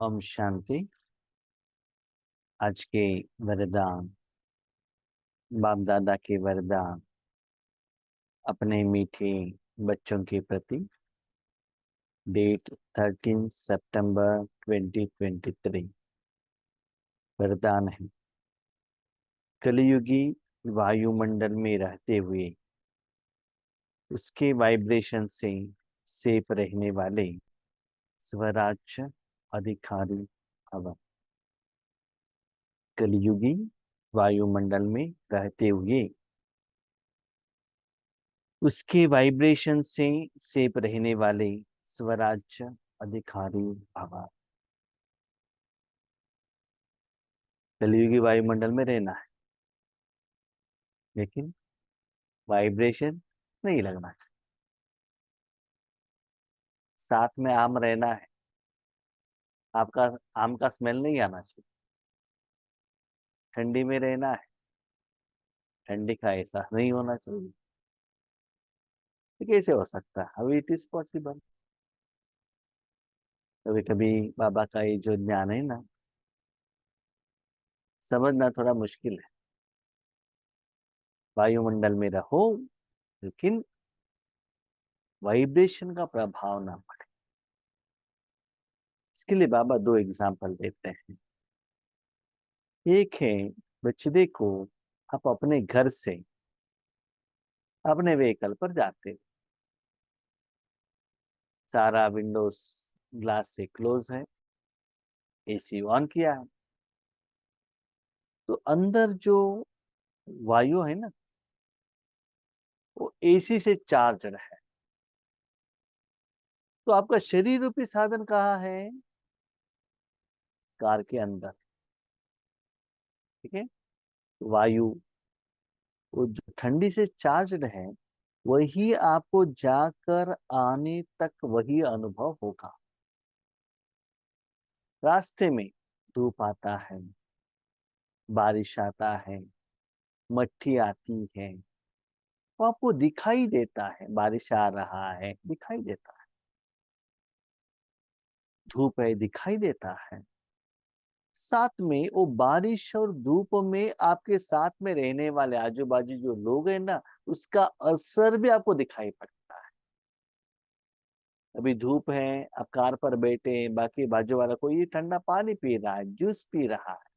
ओम शांति। आज के वरदान, बाप दादा के वरदान अपने मीठे बच्चों के प्रति। डेट 13 सितंबर 2023। वरदान है, कलयुगी वायुमंडल में रहते हुए उसके वाइब्रेशन से सेफ रहने वाले स्वराज्य अधिकारी भव। कलयुगी वायुमंडल में रहते हुए उसके वाइब्रेशन से सेप रहने वाले स्वराज्य अधिकारी भव। कलयुगी वायुमंडल में रहना है, लेकिन वाइब्रेशन नहीं लगना चाहिए। साथ में आम रहना है, आपका आम का स्मेल नहीं आना चाहिए। ठंडी में रहना है, ठंडी का एहसास नहीं होना चाहिए। तो कैसे हो सकता है? अभी इट इज पॉसिबल। कभी कभी बाबा का ये जो ज्ञान है ना, समझना थोड़ा मुश्किल है। वायुमंडल में रहो, लेकिन वाइब्रेशन का प्रभाव ना पड़े। इसके लिए बाबा दो एग्जाम्पल देते हैं। एक है, बच्चे देखो, आप अपने घर से अपने व्हीकल पर जाते हो, सारा विंडोज ग्लास से क्लोज है, एसी ऑन किया है, तो अंदर जो वायु है ना, वो एसी से चार्ज है। तो आपका शरीर रूपी साधन कहाँ है? कार के अंदर। ठीक है, वायु वो जो ठंडी से चार्ज है, वही आपको जाकर आने तक वही अनुभव होगा। रास्ते में धूप आता है, बारिश आता है, मट्टी आती है, वो आपको दिखाई देता है। बारिश आ रहा है, दिखाई देता है। धूप है, दिखाई देता है। साथ में वो बारिश और धूप में आपके साथ में रहने वाले आजू बाजू जो लोग हैं ना, उसका असर भी आपको दिखाई पड़ता है। अभी धूप है, आप कार पर बैठे हैं, बाकी बाजू वाला कोई ठंडा पानी पी रहा है, जूस पी रहा है,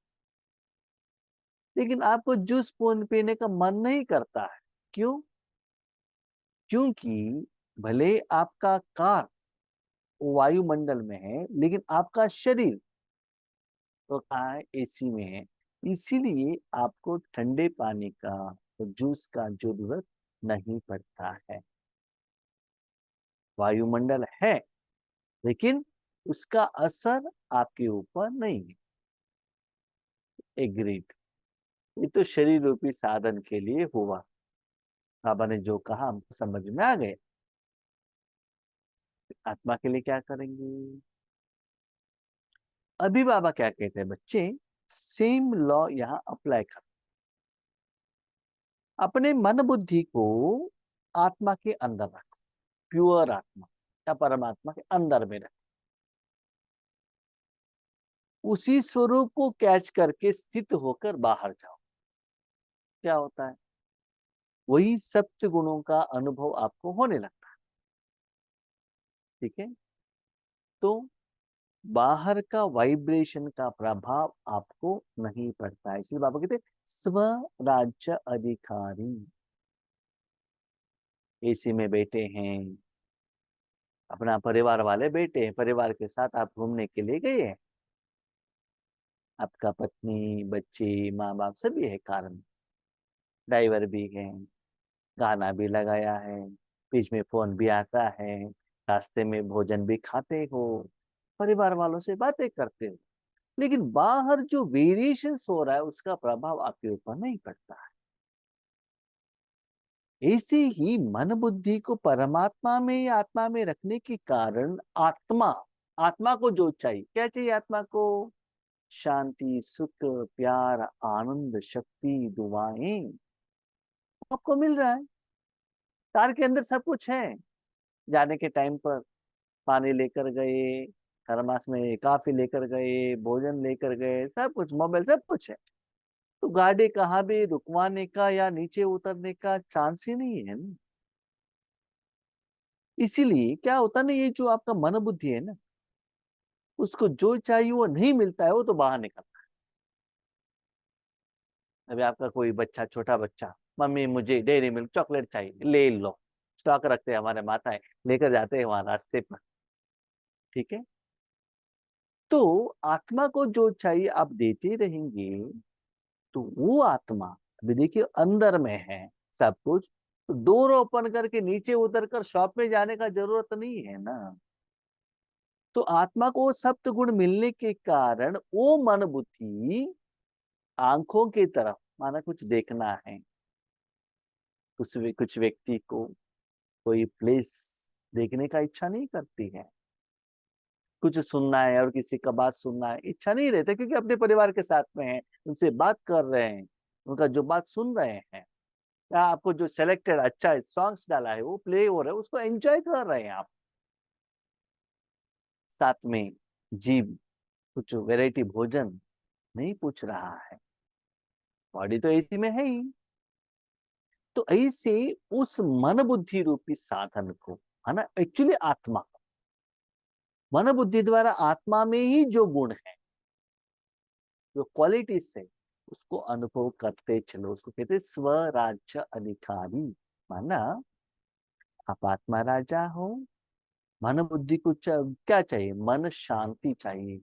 लेकिन आपको जूस पीने का मन नहीं करता है। क्यों? क्योंकि भले आपका कार वायुमंडल में है, लेकिन आपका शरीर तो कहाँ है? एसी में है। इसीलिए आपको ठंडे पानी का, तो जूस का जरूरत नहीं पड़ता है। वायुमंडल है, लेकिन उसका असर आपके ऊपर नहीं है। एग्रीड। ये तो शरीर रूपी साधन के लिए हुआ। बाबा ने जो कहा हमको समझ में आ गए। आत्मा के लिए क्या करेंगे? अभी बाबा क्या कहते हैं, बच्चे सेम लॉ यहाँ अप्लाई कर। अपने मन बुद्धि को आत्मा के अंदर रखो, प्योर आत्मा या परमात्मा के अंदर में रखो। उसी स्वरूप को कैच करके स्थित होकर बाहर जाओ। क्या होता है? वही सप्त गुणों का अनुभव आपको होने लगता है। ठीक है, तो बाहर का वाइब्रेशन का प्रभाव आपको नहीं पड़ता है। इसलिए बाबा कहते स्वराज्य अधिकारी। एसी में बैठे हैं, अपना परिवार वाले बैठे हैं, परिवार के साथ आप घूमने के लिए गए हैं, आपका पत्नी, बच्चे, माँ बाप सभी है कार में, ड्राइवर भी है, गाना भी लगाया है, बीच में फोन भी आता है, रास्ते में भोजन भी खाते हो, परिवार वालों से बातें करते हो, लेकिन बाहर जो वेरिएशन हो रहा है उसका प्रभाव आपके ऊपर नहीं पड़ता है। ऐसे ही मन बुद्धि को परमात्मा में या आत्मा में रखने के कारण आत्मा, आत्मा को जो चाहिए, क्या चाहिए आत्मा को? शांति, सुख, प्यार, आनंद, शक्ति, दुआएं आपको मिल रहा है। कार के अंदर सब कुछ है। जाने के टाइम पर पानी लेकर गए, थर्मास में काफी लेकर गए, भोजन लेकर गए, सब कुछ, मोबाइल, सब कुछ है। तो गाड़ी कहाँ भी रुकवाने का या नीचे उतरने का चांस ही नहीं है ना। इसीलिए क्या होता ना, ये जो आपका मन बुद्धि है ना, उसको जो चाहिए वो नहीं मिलता है, वो तो बाहर निकलता है। अभी आपका कोई बच्चा, छोटा बच्चा, मम्मी मुझे डेयरी मिल्क चॉकलेट चाहिए, ले लो, स्टॉक रखते हैं हमारे माताएं, लेकर जाते हैं वहां रास्ते पर, ठीक है। तो आत्मा को जो चाहिए आप देते रहेंगे, तो वो आत्मा, अभी देखिए अंदर में है सब कुछ, तो डोर ओपन करके नीचे उतर कर शॉप में जाने का जरूरत नहीं है ना। तो आत्मा को सप्त गुण मिलने के कारण वो मन बुद्धि आंखों की तरफ, माना कुछ देखना है, कुछ व्यक्ति को कोई प्लेस देखने का इच्छा नहीं करती है, कुछ सुनना है और किसी का बात सुनना है इच्छा नहीं रहता, क्योंकि अपने परिवार के साथ में है, उनसे बात कर रहे हैं, उनका जो बात सुन रहे हैं, या आपको जो सिलेक्टेड अच्छा सॉन्ग्स डाला है वो प्ले हो रहा है, उसको एंजॉय कर रहे हैं आप। साथ में जीव कुछ वैरायटी भोजन नहीं पूछ रहा है, बॉडी तो इसी में है ही। तो ऐसे उस मन बुद्धि रूपी साधन को, है ना, एक्चुअली आत्मा को, मन बुद्धि द्वारा आत्मा में ही जो गुण है, जो क्वालिटीज है, उसको अनुभव करते चलो, उसको कहते हैं स्वराज्य अधिकारी। माना आप आत्मा राजा हो, मन बुद्धि को क्या चाहिए, मन शांति चाहिए,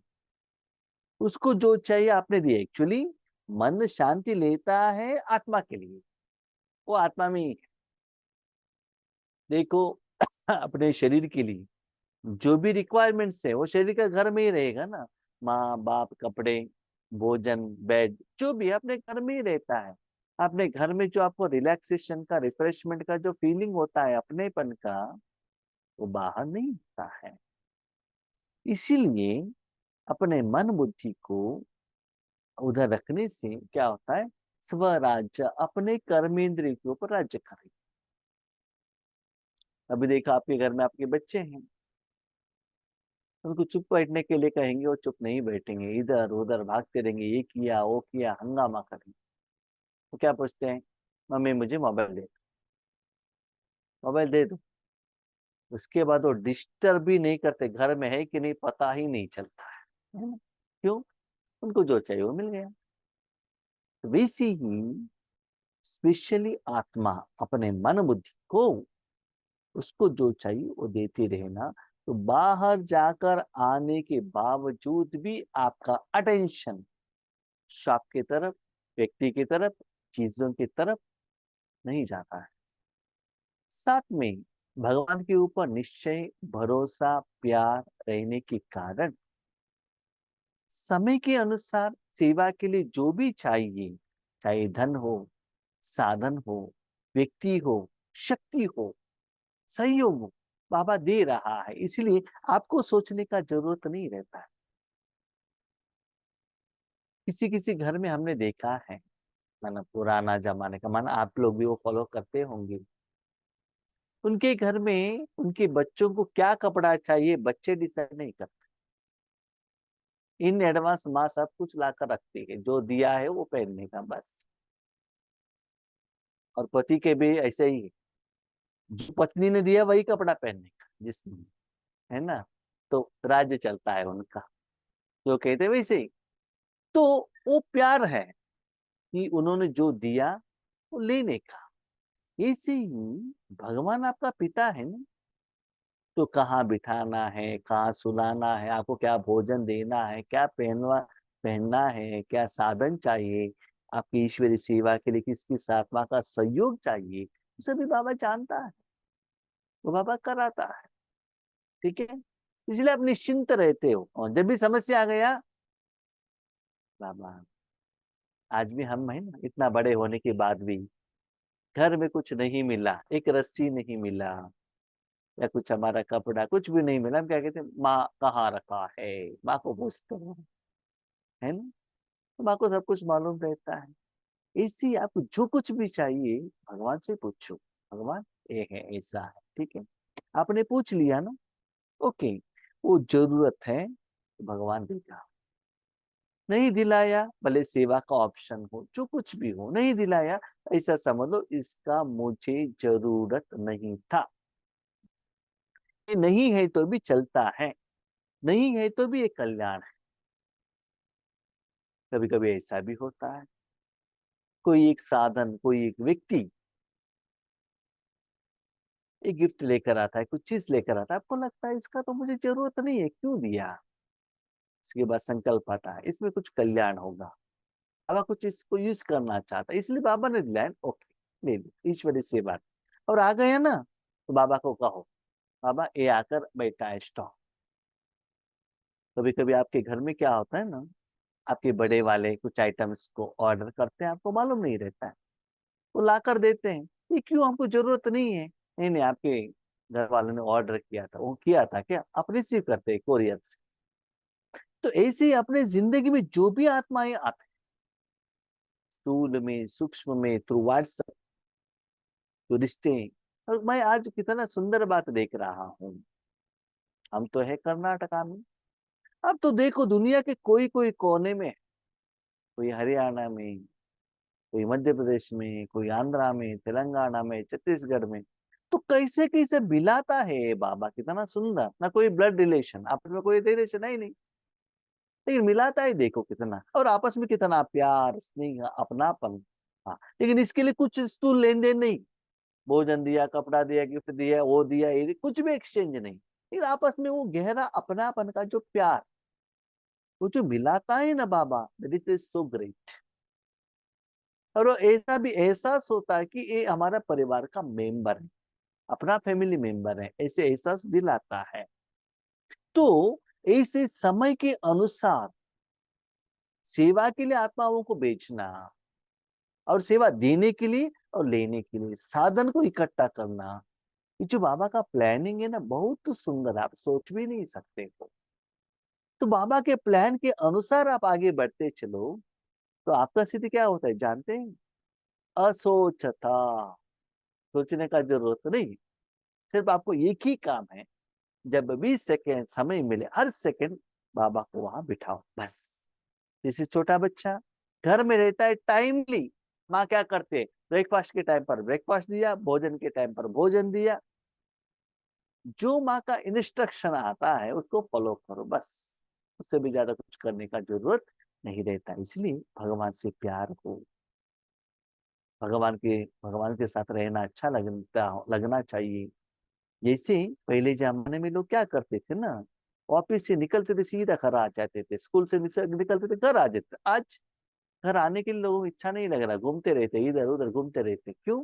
उसको जो चाहिए आपने दिया। एक्चुअली मन शांति लेता है आत्मा के लिए, वो आत्मा में ही है। देखो अपने शरीर के लिए जो भी रिक्वायरमेंट्स है वो शरीर का घर में ही रहेगा ना, माँ बाप, कपड़े, भोजन, बेड, जो भी अपने घर में ही रहता है। अपने घर में जो आपको रिलैक्सेशन का, रिफ्रेशमेंट का जो फीलिंग होता है अपनेपन का, वो बाहर नहीं होता है। इसीलिए अपने मन बुद्धि को उधर रखने से क्या होता है, स्वराज्य, अपने कर्मेंद्रिय के ऊपर राज्य करें। अभी देखा आपके घर में आपके बच्चे हैं, उनको चुप बैठने के लिए कहेंगे, वो चुप नहीं बैठेंगे, इधर उधर भागते रहेंगे, ये किया वो किया, हंगामा करेंगे। तो क्या पूछते हैं, मम्मी मुझे मोबाइल दे, मोबाइल दे दो। उसके बाद वो डिस्टर्ब भी नहीं करते, घर में है कि नहीं पता ही नहीं चलता है ना। क्यों? उनको जो चाहिए वो मिल गया। तो वैसे ही स्पेशली आत्मा अपने मन बुद्धि को, उसको जो चाहिए वो देती रहना। तो बाहर जाकर आने के बावजूद भी आपका अटेंशन शॉप की तरफ, व्यक्ति की तरफ, चीजों की तरफ नहीं जाता है। साथ में भगवान के ऊपर निश्चय, भरोसा, प्यार रहने के कारण समय के अनुसार सेवा के लिए जो भी चाहिए, चाहे धन हो, साधन हो, व्यक्ति हो, शक्ति हो, सहयोग हो, बाबा दे रहा है। इसलिए आपको सोचने का जरूरत नहीं रहता है। किसी किसी घर में हमने देखा है, माना पुराना जमाने का, माना आप लोग भी वो फॉलो करते होंगे, उनके घर में उनके बच्चों को क्या कपड़ा चाहिए बच्चे डिसाइड नहीं करते, इन एडवांस माँ सब कुछ ला कर रखती है, जो दिया है वो पहनने का बस। और पति के भी ऐसे ही है, जो पत्नी ने दिया वही कपड़ा पहनने का जिसने, है ना। तो राज्य चलता है उनका, जो कहते हैं वैसे ही। तो वो प्यार है कि उन्होंने जो दिया वो लेने का। ऐसे ही भगवान आपका पिता है ना, तो कहाँ बिठाना है, कहाँ सुलाना है, आपको क्या भोजन देना है, क्या पहनना है, क्या साधन चाहिए, आपकी ईश्वरी सेवा के लिए किस किस आत्मा का सहयोग चाहिए, सभी बाबा जानता है, वो बाबा कराता है। ठीक है, इसलिए आप निश्चिंत रहते हो। और जब भी समस्या आ गया, बाबा, आज भी हम है ना, इतना बड़े होने के बाद भी घर में कुछ नहीं मिला, एक रस्सी नहीं मिला, या कुछ हमारा कपड़ा कुछ भी नहीं मिला, हम क्या कहते हैं, माँ कहाँ रखा है, माँ को पूछते हैं, है ना। तो माँ को सब कुछ मालूम रहता है। इसी आपको जो कुछ भी चाहिए भगवान से पूछो, भगवान ये है, ऐसा है, ठीक है। आपने पूछ लिया ना, ओके। वो जरूरत है तो भगवान देगा। नहीं दिलाया, भले सेवा का ऑप्शन हो, जो कुछ भी हो, नहीं दिलाया, ऐसा समझ लो इसका मुझे जरूरत नहीं था। ये नहीं है तो भी चलता है, नहीं है तो भी एक कल्याण है। कभी कभी ऐसा भी होता है, कोई एक साधन, कोई एक व्यक्ति एक गिफ्ट लेकर आता है, कुछ चीज लेकर आता है, आपको लगता है इसका तो मुझे जरूरत नहीं है, क्यों दिया। इसके बाद संकल्प आता है इसमें कुछ कल्याण होगा, बाबा कुछ इसको यूज करना चाहता है, इसलिए बाबा ने दिलाया, ओके ले लो, ईश्वरी से बात। और आ गया ना, तो बाबा को कहो, बाबा ये आकर बैठा है स्टॉक। कभी कभी आपके घर में क्या होता है ना, आपके बड़े वाले कुछ आइटम्स को ऑर्डर करते हैं, आपको मालूम नहीं रहता है, वो ला कर देते हैं, ये क्यों, हमको जरूरत नहीं है। नहीं नहीं, आपके घर वालों ने ऑर्डर किया था, वो किया था क्या, आप रिसीव करते हैं कोरियर से। तो ऐसे ही अपने जिंदगी में जो भी आत्माएं आते हैं, स्थूल में, सूक्ष्म में, थ्रू व्हाट्सएप, तो रिश्ते। और मैं आज कितना सुंदर बात देख रहा हूँ, हम तो है कर्नाटका में, अब तो देखो दुनिया के कोई कोई कोने में, कोई हरियाणा में, कोई मध्य प्रदेश में, कोई आंध्रा में, तेलंगाना में, छत्तीसगढ़ में, तो कैसे कैसे मिलाता है ये बाबा, कितना सुंदर। ना कोई ब्लड रिलेशन, आपस में कोई रिलेशन है ही नहीं, लेकिन मिलाता है देखो कितना, और आपस में कितना प्यार, स्नेह, अपनापन। हाँ, लेकिन इसके लिए कुछ स्थूल लेन देन नहीं, भोजन दिया, कपड़ा दिया, गिफ्ट दिया, वो दिया, ये कुछ भी एक्सचेंज नहीं, लेकिन आपस में वो गहरा अपनापन का जो प्यार, वो जो मिलाता है ना बाबा, दैट इज सो ग्रेट। और वो ऐसा भी एहसास होता है कि ये हमारा परिवार का मेंबर है, अपना फैमिली मेंबर है, ऐसे एहसास दिलाता है। तो ऐसे समय के अनुसार सेवा के लिए आत्माओं को बेचना, और सेवा देने के लिए और लेने के लिए साधन को इकट्ठा करना, ये जो बाबा का प्लानिंग है ना, बहुत सुंदर, आप सोच भी नहीं सकते हो। तो बाबा के प्लान के अनुसार आप आगे बढ़ते चलो, तो आपका स्थिति क्या होता है जानते हैं, असोचता, सोचने का जरूरत नहीं। सिर्फ आपको एक ही काम है, जब भी सेकेंड समय मिले, हर सेकेंड बाबा को वहां बिठाओ, बस। जैसे छोटा बच्चा घर में रहता है, टाइमली माँ क्या करते, ब्रेकफास्ट के टाइम पर ब्रेकफास्ट दिया, भोजन के टाइम पर भोजन दिया, जो माँ का इंस्ट्रक्शन आता है उसको फॉलो करो, बस। उससे भी ज्यादा कुछ करने का जरूरत नहीं रहता। इसलिए भगवान से प्यार हो, भगवान के साथ रहना अच्छा लगना चाहिए। जैसे पहले जमाने में लोग क्या करते थे ना, ऑफिस से निकलते थे सीधा घर आ जाते थे, स्कूल से निकलते थे घर आ जाते थे। आज घर आने के लिए लोगों को इच्छा नहीं लग रहा, घूमते रहते, इधर उधर घूमते रहते, क्यों,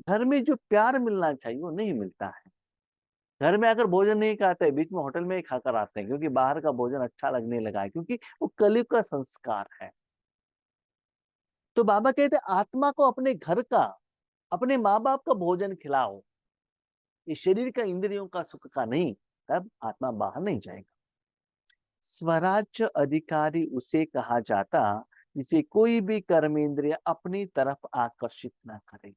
घर में जो प्यार मिलना चाहिए वो नहीं मिलता है। घर में अगर भोजन नहीं खाते, बीच में होटल में ही खाकर आते हैं, क्योंकि बाहर का भोजन अच्छा लगने लगा है, क्योंकि वो कलयुग का संस्कार है। तो बाबा कहते आत्मा को अपने घर का, अपने माँ बाप का भोजन खिलाओ, ये शरीर का, इंद्रियों का, सुख का नहीं, तब आत्मा बाहर नहीं जाएगा। स्वराज्य अधिकारी उसे कहा जाता जिसे कोई भी कर्मेंद्रिय अपनी तरफ आकर्षित ना करे।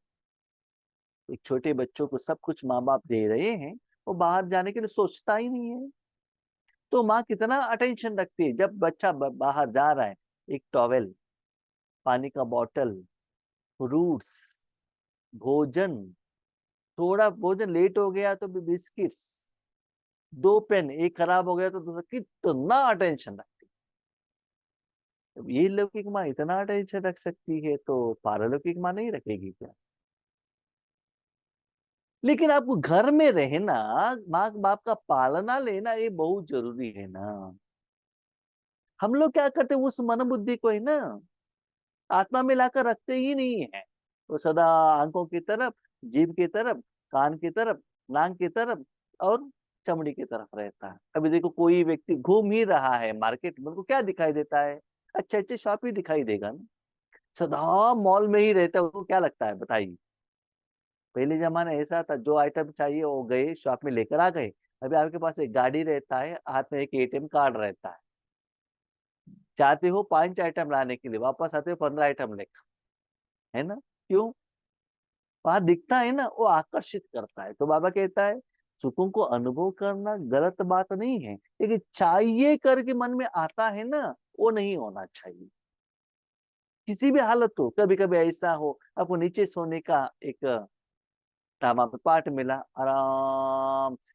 एक छोटे बच्चों को सब कुछ माँ बाप दे रहे हैं, वो बाहर जाने के लिए सोचता ही नहीं है। तो माँ कितना अटेंशन रखती है, जब बच्चा बाहर जा रहा है, एक टॉवेल, पानी का बॉटल, फ्रूट्स, भोजन, थोड़ा भोजन लेट हो गया तो भी बिस्किट्स, दो पेन, एक खराब हो गया तो दूसरा, कितना अटेंशन रखती है। अब ये लौकिक माँ इतना अटेंशन रख सकती है, तो पारलौकिक माँ नहीं रखेगी क्या। लेकिन आपको घर में रहना, माँ बाप का पालना लेना, ये बहुत जरूरी है ना। हम लोग क्या करते हैं, उस मन बुद्धि को है ना आत्मा में लाकर रखते ही नहीं है। वो सदा आंखों की तरफ, जीभ की तरफ, कान की तरफ, नाक की तरफ और चमड़ी की तरफ रहता है। अभी देखो कोई व्यक्ति घूम ही रहा है मार्केट में, उनको क्या दिखाई देता है, अच्छे अच्छे शॉप ही दिखाई देगा ना। सदा मॉल में ही रहता है, उनको क्या लगता है बताइए। पहले जमाना ऐसा था, जो आइटम चाहिए वो गए शॉप में लेकर आ गए। अभी आपके पास एक गाड़ी रहता है, हाथ में एक एटीएम कार्ड रहता है, चाहते हो 5 आइटम लाने के लिए, वापस आते हो 15 आइटम लेकर, है ना। क्यों, वहां दिखता है ना, वो आकर्षित करता है। तो बाबा कहता है सुखों को अनुभव करना गलत बात नहीं है, लेकिन चाहिए करके मन में आता है ना, वो नहीं होना चाहिए। किसी भी हालत हो, कभी कभी ऐसा हो आपको नीचे सोने का एक टामा पे पार्ट मिला, आराम से,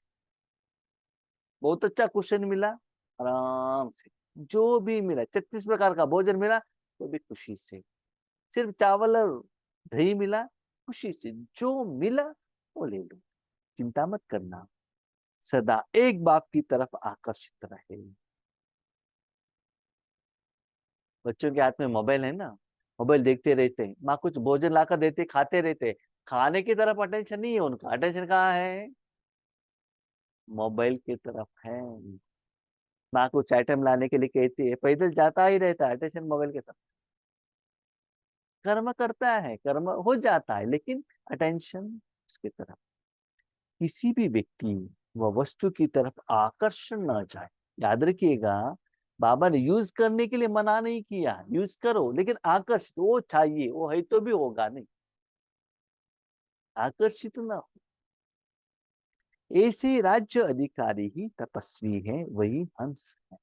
बहुत अच्छा क्वेश्चन मिला, आराम से, जो भी मिला, 36 प्रकार का भोजन मिला तो भी खुशी से, सिर्फ चावल और दही मिला, खुशी से, जो मिला वो ले लो, चिंता मत करना, सदा एक बाप की तरफ आकर्षित रहे। बच्चों के हाथ में मोबाइल है ना, मोबाइल देखते रहते हैं, माँ कुछ भोजन लाकर देते, खाते रहते, खाने की तरफ अटेंशन नहीं है उनका, अटेंशन कहाँ है, मोबाइल की तरफ है। माँ कुछ आइटम लाने के लिए कहती है, पैदल जाता ही रहता है, अटेंशन मोबाइल की तरफ, कर्म करता है, कर्म हो जाता है, लेकिन अटेंशन उसकी तरफ। किसी भी व्यक्ति व वस्तु की तरफ आकर्षण न जाए। याद रखिएगा, बाबा ने यूज करने के लिए मना नहीं किया, यूज करो, लेकिन आकर्षित वो चाहिए, वो है तो भी होगा नहीं, आकर्षित ना हो। ऐसे राज्य अधिकारी ही तपस्वी है, वही हंस है।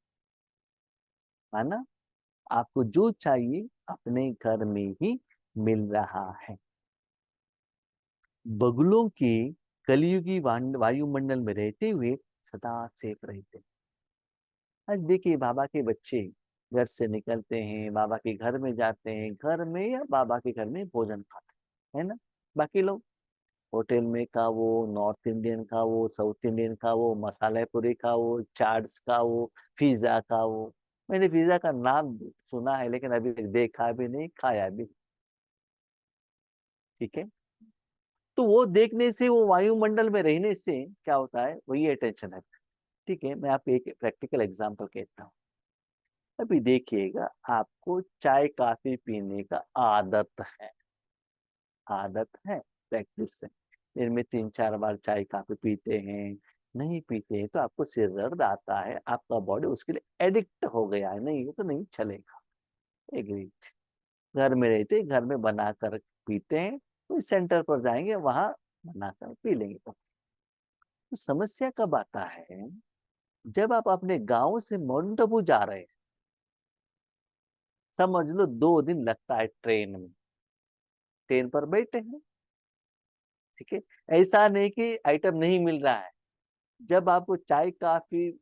माना, आपको जो चाहिए अपने घर में ही मिल रहा है। बगुलों के कलियुगी वायुमंडल में रहते हुए सदा सेफ रहते। आज देखिए, बाबा के बच्चे घर से निकलते हैं, बाबा के घर में जाते हैं, घर में या बाबा के घर में भोजन खाते हैं, है ना। बाकी लोग होटल में खाओ, नॉर्थ इंडियन खाओ, साउथ इंडियन खाओ, मसाला पूरी खाओ, चाट्स खाओ, पिज्जा खाओ। मैंने पिज्जा का नाम सुना है, लेकिन अभी तक देखा भी नहीं, खाया भी नहीं। ठीक है, तो वो देखने से, वो वायुमंडल में रहने से क्या होता है, वही अटेंशन है। ठीक है, मैं आपको एक प्रैक्टिकल एग्जांपल कहता हूँ। अभी देखिएगा, आपको चाय काफी पीने का आदत है, आदत है, प्रैक्टिस है, दिन में 3-4 बार चाय काफी पीते हैं, नहीं पीते हैं तो आपको सिर दर्द आता है, आपका बॉडी उसके लिए एडिक्ट हो गया है, नहीं तो नहीं चलेगा। एग्री। घर में रहते, घर में बनाकर पीते हैं, कोई सेंटर पर जाएंगे, वहां बनाकर पी लेंगे। तो समस्या कब आता है, जब आप अपने गांव से माउंट आबू जा रहे हैं, समझ लो 2 दिन लगता है ट्रेन में, ट्रेन पर बैठे हैं, ठीक है, ऐसा नहीं कि आइटम नहीं मिल रहा है, जब आपको चाय काफी,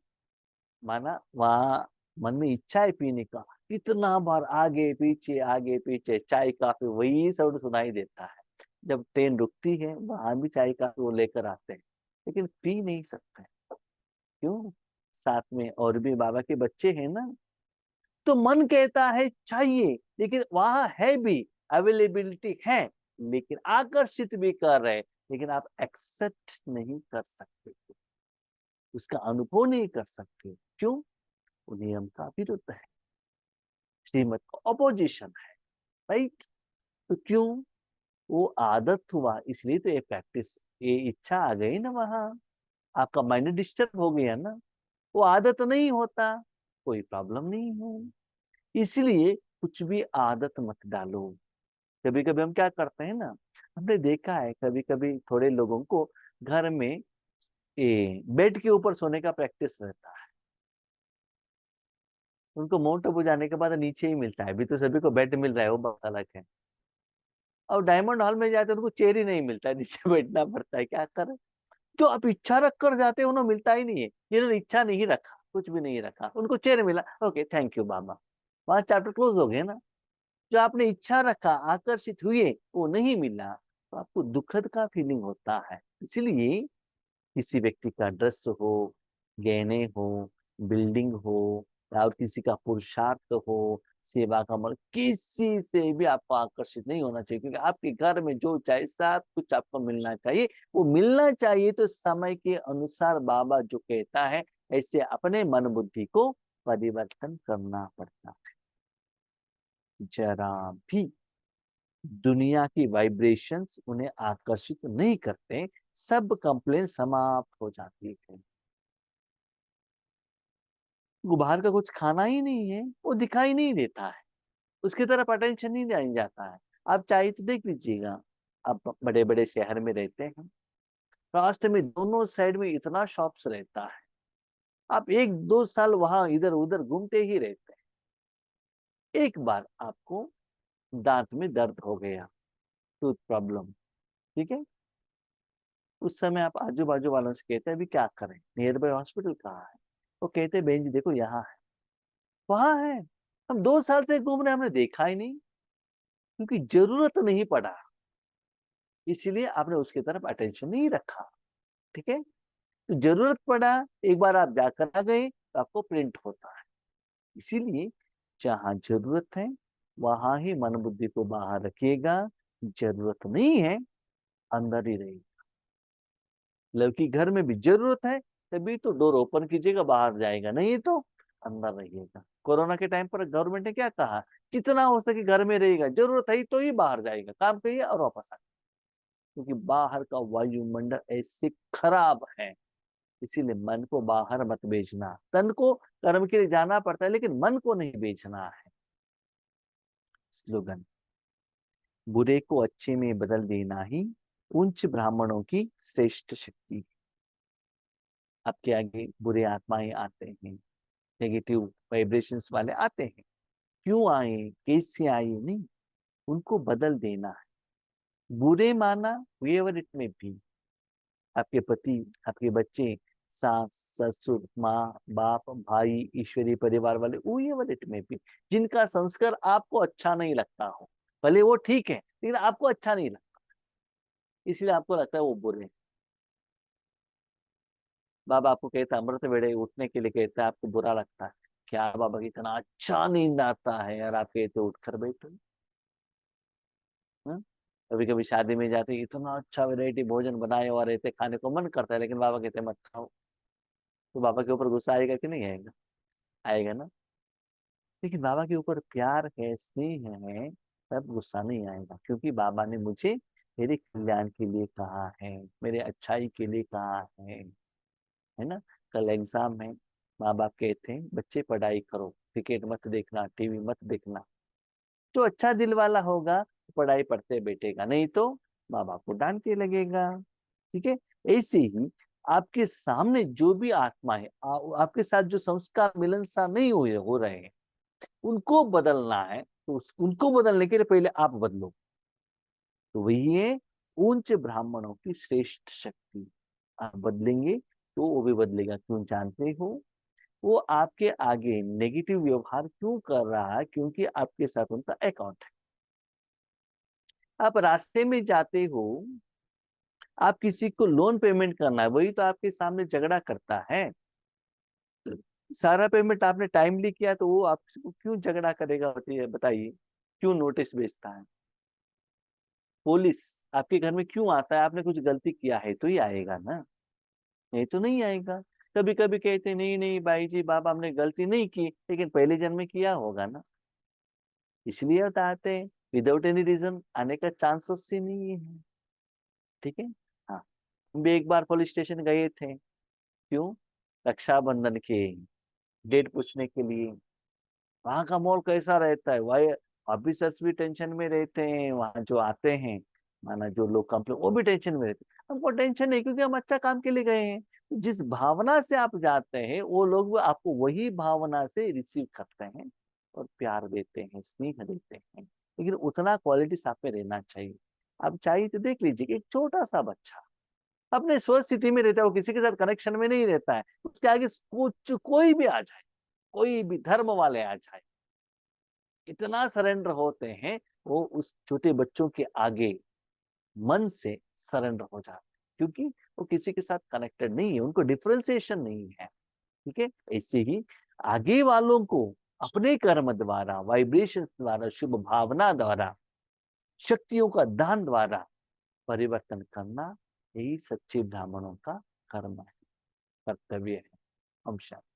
माना वहां मन में इच्छा है पीने का, इतना बार आगे पीछे चाय काफी वही साउंड सुनाई देता है। जब ट्रेन रुकती है, वहां भी चाय काफी वो लेकर आते हैं, लेकिन पी नहीं सकते। क्यों, साथ में और भी बाबा के बच्चे हैं ना, तो मन कहता है चाहिए, लेकिन वहां है भी, अवेलेबिलिटी है, लेकिन आकर्षित भी कर रहे, लेकिन आप एक्सेप्ट नहीं कर सकते, उसका अनुभव नहीं कर सकते। क्यों, वो नियम का विरुद्ध है, श्रीमत का ऑपोजिशन है, राइट। तो क्यों, वो आदत हुआ, इसलिए तो ये प्रैक्टिस, ये इच्छा आ गई ना वहां, आपका माइंड डिस्टर्ब हो गया ना, वो आदत नहीं होता, कोई प्रॉब्लम नहीं है। इसलिए कुछ भी आदत मत डालो। कभी कभी हम क्या करते हैं ना, हमने देखा है कभी कभी थोड़े लोगों को घर में बेड के ऊपर सोने का प्रैक्टिस रहता है, उनको माउंट आबू जाने के बाद नीचे ही मिलता है, अभी तो सभी को बेड मिल रहा है, वो बात अलग है। और डायमंड हॉल में जाते हैं, उनको चेयर ही नहीं मिलता है, नीचे बैठना पड़ता है, क्या करें। जो आप इच्छा रख कर जाते हैं, उन्हें मिलता ही नहीं है, जिन्होंने इच्छा नहीं रखा, कुछ भी नहीं रखा, उनको चेयर मिला, ओके थैंक यू बाबा, वहां चैप्टर क्लोज हो गए ना। जो आपने इच्छा रखा, आकर्षित हुए, वो नहीं मिला, तो आपको दुखद का फीलिंग होता है। इसलिए किसी व्यक्ति का ड्रेस हो, गहने हो, बिल्डिंग हो, या और किसी का पुरुषार्थ हो, सेवा का मन, किसी से भी आपको आकर्षित नहीं होना चाहिए, क्योंकि आपके घर में जो चाहे सब कुछ आपको मिलना चाहिए, वो मिलना चाहिए। तो समय के अनुसार बाबा जो कहता है, ऐसे अपने मन बुद्धि को परिवर्तन करना पड़ता है। जरा भी दुनिया की वाइब्रेशंस उन्हें आकर्षित नहीं करते, सब कंप्लेन समाप्त हो जाती है। गुब्बार का कुछ खाना ही नहीं है, वो दिखाई नहीं देता है, उसकी तरफ अटेंशन नहीं दिया जाता है। आप चाहिए तो देख लीजिएगा, आप बड़े बड़े शहर में रहते हैं, रास्ते में दोनों साइड में इतना शॉप्स रहता है, आप 1-2 साल वहां इधर उधर घूमते ही रहते हैं। एक बार आपको दांत में दर्द हो गया, टूथ प्रॉब्लम, ठीक है, उस समय आप आजू बाजू वालों से कहते हैं अभी क्या करें, नियर बाय हॉस्पिटल कहाँ है? वो कहते हैं बहन जी देखो यहाँ है, वहां है। हम 2 साल से घूम रहे हैं, हमने देखा ही नहीं, क्योंकि जरूरत नहीं पड़ा, इसीलिए आपने उसकी तरफ अटेंशन नहीं रखा। ठीक है, तो जरूरत पड़ा, एक बार आप जाकर आ गए तो आपको प्रिंट होता है। इसीलिए जहां जरूरत है वहां ही मन बुद्धि को बाहर रखिएगा, जरूरत नहीं है अंदर ही रहेगा। लड़की घर में भी जरूरत है तभी तो डोर ओपन कीजिएगा, बाहर जाएगा, नहीं तो अंदर रहिएगा। कोरोना के टाइम पर गवर्नमेंट ने क्या कहा, जितना हो सके घर में रहेगा, जरूरत है तो ही बाहर जाएगा, काम करिए और वापस आ, क्योंकि बाहर का वायुमंडल ऐसे खराब है। इसीलिए मन को बाहर मत भेजना। तन को कर्म के लिए जाना पड़ता है लेकिन मन को नहीं भेजना है। स्लोगन, बुरे को अच्छे में बदल देना ही उच्च ब्राह्मणों की श्रेष्ठ शक्ति। आपके आगे बुरे आत्माएं आते हैं, नेगेटिव वाइब्रेशंस वाले आते हैं, क्यों आए, कैसे आए, नहीं, उनको बदल देना है। बुरे माना व्हेएवर इट में बी, आपके पति, आपके बच्चे, सास ससुर, माँ बाप, भाई, ईश्वरीय परिवार वाले, व्हेएवर इट में बी, जिनका संस्कार आपको अच्छा नहीं लगता हो, भले वो ठीक है लेकिन आपको अच्छा नहीं लगता, इसलिए आपको लगता है वो बुरे हैं। बाबा आपको कहता है अमृत वेड़े उठने के लिए, कहता है आपको बुरा लगता है, क्या बाबा की इतना अच्छा नींद आता है यार, आप कहते उठकर बैठो। कभी कभी शादी में जाते इतना अच्छा वैरायटी भोजन बनाए हुआ रहते, खाने को मन करता है लेकिन बाबा कहते मत खाओ, तो बाबा के ऊपर गुस्सा आएगा कि नहीं आएगा? आएगा ना। लेकिन बाबा के ऊपर प्यार है, स्नेह है, तब गुस्सा नहीं आएगा, क्योंकि बाबा ने मुझे मेरे कल्याण के लिए कहा है, मेरे अच्छाई के लिए कहा है ना। कल एग्जाम है, माँ बाप कहते हैं बच्चे पढ़ाई करो, क्रिकेट मत देखना, टीवी मत देखना, जो अच्छा दिल वाला होगा पढ़ाई पढ़ते बैठेगा, नहीं तो माँ बाप को डांटने लगेगा। ठीक है, ऐसे ही आपके सामने जो भी आत्मा है, आपके साथ जो संस्कार मिलनसार नहीं हुए हो रहे हैं, उनको बदलना है, तो उनको बदलने के लिए पहले आप बदलो। तो वही है उच्च ब्राह्मणों की श्रेष्ठ शक्ति। आप बदलेंगे तो वो भी बदलेगा, क्यों जानते हो? वो आपके आगे नेगेटिव व्यवहार क्यों कर रहा है? क्योंकि आपके साथ उनका अकाउंट है। आप रास्ते में जाते हो, आप किसी को लोन पेमेंट करना है, वही तो आपके सामने झगड़ा करता है। सारा पेमेंट आपने टाइमली किया तो वो आपको क्यों झगड़ा करेगा, बताइए, क्यों नोटिस भेजता है? पुलिस आपके घर में क्यों आता है? आपने कुछ गलती किया है तो ही आएगा ना, नहीं तो नहीं आएगा। कभी कभी कहते नहीं नहीं भाई जी बाबा हमने गलती नहीं की, लेकिन पहले जन्म में किया होगा ना, इसलिए बताते हैं। विदाउट एनी रीजन आने का चांसेस ही नहीं है। ठीक है, हाँ, हम भी एक बार पुलिस स्टेशन गए थे, क्यों? रक्षाबंधन के डेट पूछने के लिए। वहां का माहौल कैसा रहता है, वही ऑफिसर्स भी टेंशन में रहते हैं, वहां जो आते हैं, माना जो लोग कंप्लेन, वो भी टेंशन में रहते हैं। हमको टेंशन नहीं, क्योंकि हम अच्छा काम के लिए गए हैं। जिस भावना से आप जाते हैं वो लोग भी आपको वही भावना से रिसीव करते हैं और प्यार देते हैं, स्नेह देते हैं। लेकिन उतना क्वालिटी आप में रहना चाहिए। आप चाहिए तो देख लीजिए, एक छोटा सा बच्चा अपने स्वस्थ स्थिति में रहता है, वो किसी के साथ कनेक्शन में नहीं रहता है, उसके आगे कुछ कोई भी आ जाए, कोई भी धर्म वाले आ जाए, इतना सरेंडर होते हैं, वो उस छोटे बच्चों के आगे मन से सरेंडर हो जाते हैं, क्योंकि वो किसी के साथ कनेक्टेड नहीं है, उनको डिफरेंशिएशन नहीं है। ठीक है, ऐसे ही आगे वालों को अपने कर्म द्वारा, वाइब्रेशन द्वारा, शुभ भावना द्वारा, शक्तियों का दान द्वारा परिवर्तन करना, यही सच्चे ब्राह्मणों का कर्म है, कर्तव्य है। हम शांति।